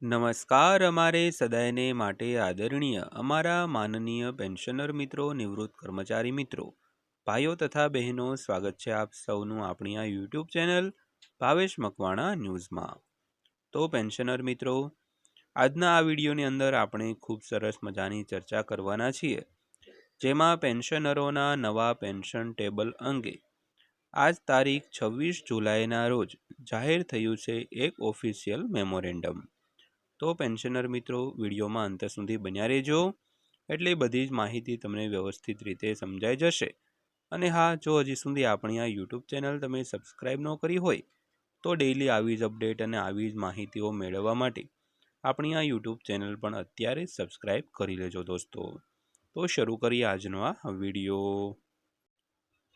નમસ્કાર અમારે સદાયને માટે આદરણીય અમારા માનનીય પેન્શનર મિત્રો, નિવૃત્ત કર્મચારી મિત્રો, ભાઈઓ તથા બહેનો, સ્વાગત છે આપ સૌનું આપણી આ યુટ્યુબ ચેનલ ભાવેશ મકવાણા ન્યૂઝમાં। તો પેન્શનર મિત્રો, આજના આ વિડીયોની અંદર આપણે ખૂબ સરસ મજાની ચર્ચા કરવાના છીએ, જેમાં પેન્શનરોના નવા પેન્શન ટેબલ અંગે આજ તારીખ 26 જુલાઈના રોજ જાહેર થયું છે એક ઓફિશિયલ મેમોરેન્ડમ। તો પેન્શનર મિત્રો, વિડીયોમાં અંત સુધી બન્યા રહેજો, એટલે બધી જ માહિતી તમને વ્યવસ્થિત રીતે સમજાઈ જશે। અને હા, જો હજી સુધી આપણી આ યુટ્યુબ ચેનલ તમે સબસ્ક્રાઈબ ન કરી હોય તો ડેઈલી આવી જ અપડેટ અને આવી જ માહિતીઓ મેળવવા માટે આપણી આ યુટ્યુબ ચેનલ પણ અત્યારે સબસ્ક્રાઈબ કરી લેજો દોસ્તો। તો શરૂ કરીએ આજનો આ વિડીયો।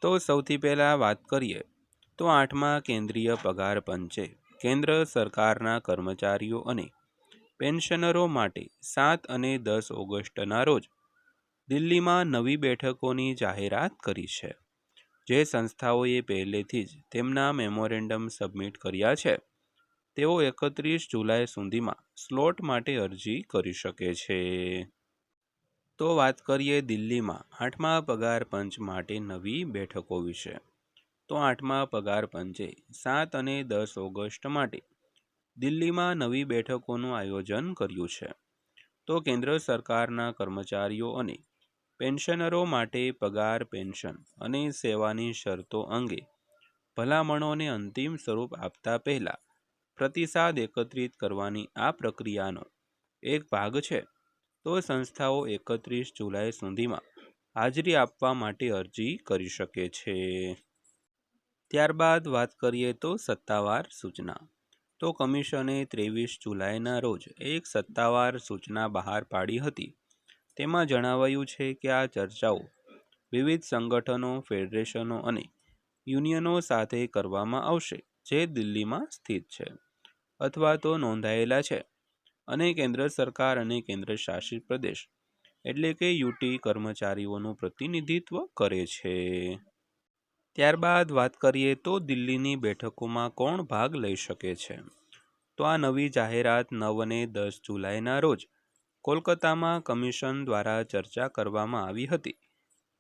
તો સૌથી પહેલાં વાત કરીએ તો 8મા કેન્દ્રીય પગાર પંચે કેન્દ્ર સરકારના કર્મચારીઓ અને પેન્શનરો માટે 7 અને 10 ઓગસ્ટના રોજ દિલ્હીમાં નવી બેઠકોની જાહેરાત કરી છે। જે સંસ્થાઓએ પહેલેથી જ તેમના મેમોરેન્ડમ સબમિટ કર્યા છે તેઓ 31 જુલાઈ સુધીમાં સ્લોટ માટે અરજી કરી શકે છે। તો વાત કરીએ દિલ્હીમાં 8મા પગાર પંચ માટે નવી બેઠકો વિશે। તો 8મા પગાર પંચે 7 અને 10 ઓગસ્ટ માટે દિલ્હીમાં નવી બેઠકોનું આયોજન કર્યું છે। તો કેન્દ્ર સરકારના કર્મચારીઓ અને પેન્શનરો માટે પગાર, પેન્શન અને સેવાની શરતો અંગે ભલામણોને અંતિમ સ્વરૂપ આપતા પહેલા પ્રતિસાદ એકત્રિત કરવાની આ પ્રક્રિયાનો એક ભાગ છે। તો સંસ્થાઓ 31 જુલાઈ સુધીમાં હાજરી આપવા માટે અરજી કરી શકે છે। ત્યારબાદ વાત કરીએ તો સત્તાવાર સૂચના। તો કમિશને 23 જુલાઈના રોજ એક સત્તાવાર સૂચના બહાર પાડી હતી। તેમાં જણાવાયું છે કે આ ચર્ચાઓ વિવિધ સંગઠનો, ફેડરેશનો અને યુનિયનો સાથે કરવામાં આવશે જે દિલ્હીમાં સ્થિત છે અથવા તો નોંધાયેલા છે અને કેન્દ્ર સરકાર અને કેન્દ્ર શાસિત પ્રદેશ એટલે કે યુટી કર્મચારીઓનું પ્રતિનિધિત્વ કરે છે। ત્યારબાદ વાત કરીએ તો દિલ્હીની બેઠકોમાં કોણ ભાગ લઈ શકે છે। તો આ નવી જાહેરાત 9 અને 10 જુલાઈના રોજ કોલકાતામાં કમિશન દ્વારા ચર્ચા કરવામાં આવી હતી।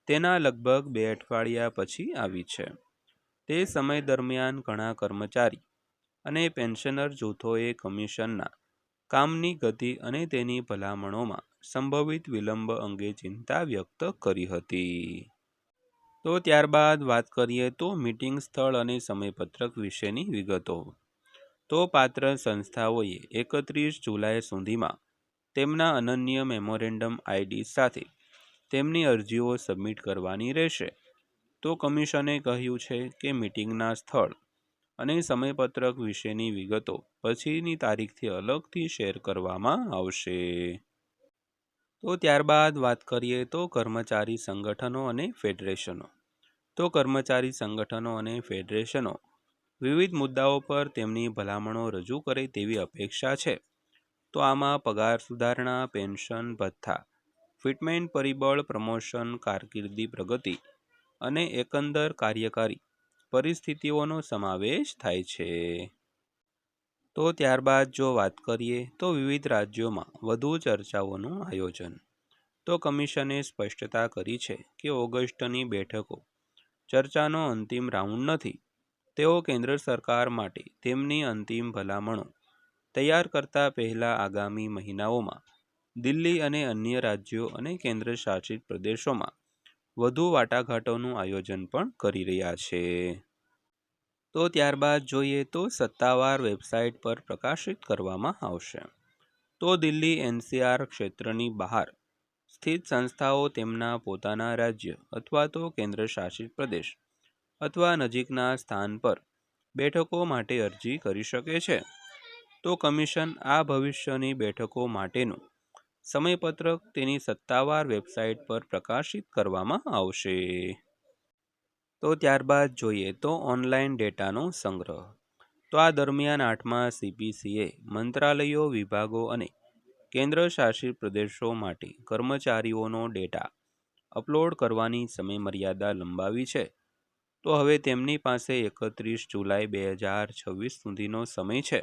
તેના લગભગ 2 અઠવાડિયા પછી આવી છે। તે સમય દરમિયાન ઘણા કર્મચારી અને પેન્શનર જૂથોએ કમિશનના કામની ગતિ અને તેની ભલામણોમાં સંભવિત વિલંબ અંગે ચિંતા વ્યક્ત કરી હતી। તો ત્યારબાદ વાત કરીએ તો મીટિંગ સ્થળ અને સમયપત્રક વિશેની વિગતો। તો પાત્ર સંસ્થાઓએ 31 જુલાઈ સુધીમાં તેમના અનન્ય મેમોરેન્ડમ આઈડી સાથે તેમની અરજીઓ સબમિટ કરવાની રહેશે। તો કમિશને કહ્યું છે કે મીટિંગના સ્થળ અને સમયપત્રક વિશેની વિગતો પછીની તારીખથી અલગથી શેર કરવામાં આવશે। તો ત્યારબાદ વાત કરીએ તો કર્મચારી સંગઠનો અને ફેડરેશનો। તો કર્મચારી સંગઠનો અને ફેડરેશનો વિવિધ મુદ્દાઓ પર તેમની ભલામણો રજૂ કરે તેવી અપેક્ષા છે। તો આમાં પગાર સુધારણા, પેન્શન ભથ્થા, ફિટમેન્ટ પરિબળ, પ્રમોશન, કારકિર્દી પ્રગતિ અને એકંદર કાર્યકારી પરિસ્થિતિઓનો સમાવેશ થાય છે। તો ત્યારબાદ જો વાત કરીએ તો વિવિધ રાજ્યોમાં વધુ ચર્ચાઓનું આયોજન। તો કમિશને સ્પષ્ટતા કરી છે કે ઓગસ્ટની બેઠકો ચર્ચાનો અંતિમ રાઉન્ડ નથી। તેઓ કેન્દ્ર સરકાર માટે તેમની અંતિમ ભલામણો તૈયાર કરતા પહેલા આગામી મહિનાઓમાં દિલ્હી અને અન્ય રાજ્યો અને કેન્દ્ર શાસિત પ્રદેશોમાં વધુ વાટાઘાટોનું આયોજન પણ કરી રહ્યા છે। તો ત્યારબાદ જોઈએ તો સત્તાવાર વેબસાઇટ પર પ્રકાશિત કરવામાં આવશે। તો દિલ્હી એનસીઆર ક્ષેત્રની બહાર સ્થિત સંસ્થાઓ તેમના પોતાના રાજ્ય અથવા તો કેન્દ્ર શાસિત પ્રદેશ અથવા નજીકના સ્થાન પર બેઠકો માટે અરજી કરી શકે છે। તો કમિશન આ ભવિષ્યની બેઠકો માટેનું સમયપત્રક તેની સત્તાવાર વેબસાઇટ પર પ્રકાશિત કરવામાં આવશે। તો ત્યારબાદ જોઈએ તો ઓનલાઈન ડેટાનો સંગ્રહ। તો આ દરમિયાન 8મા સીપીસીએ મંત્રાલયો, વિભાગો અને કેન્દ્ર શાસિત પ્રદેશો માટે કર્મચારીઓનો ડેટા અપલોડ કરવાની સમયમર્યાદા લંબાવી છે। તો હવે તેમની પાસે 31 જુલાઈ 2026 સુધીનો સમય છે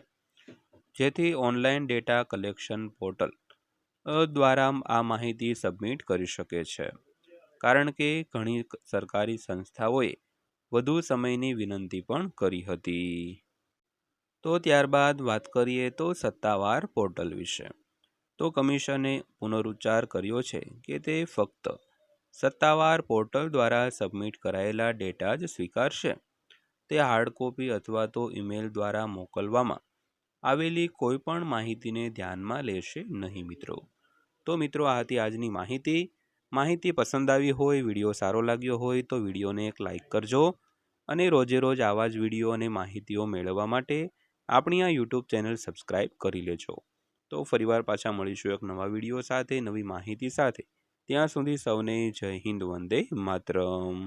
જેથી ઓનલાઈન ડેટા કલેક્શન પોર્ટલ દ્વારા આ માહિતી સબમિટ કરી શકે છે. કારણ કે ઘણી સરકારી સંસ્થાઓએ વધુ સમયની વિનંતી પણ કરી હતી. તો ત્યારબાદ વાત કરીએ તો સત્તાવાર પોર્ટલ વિશે. તો કમિશને પુનરુચ્ચાર કર્યો છે કે તે ફક્ત સત્તાવાર પોર્ટલ દ્વારા સબમિટ કરાયેલા ડેટા જ સ્વીકારશે. તે હાર્ડ કોપી અથવા તો ઈમેલ દ્વારા મોકલવામાં આવેલી કોઈ પણ માહિતીને ધ્યાનમાં લેશે નહીં મિત્રો. તો મિત્રો આ હતી આજની માહિતી પસંદ આવી હોય, વિડીયો સારો લાગ્યો હોય તો વિડીયોને એક લાઈક કરજો અને રોજે રોજ આવા જ વિડીયો અને માહિતીઓ મેળવવા માટે આપણી આ યુટ્યુબ ચેનલ સબસ્ક્રાઈબ કરી લેજો. તો ફરીવાર પાછા મળીશું એક નવા વિડીયો સાથે, નવી માહિતી સાથે. ત્યાં સુધી સૌને જય હિન્દ, વંદે માતરમ.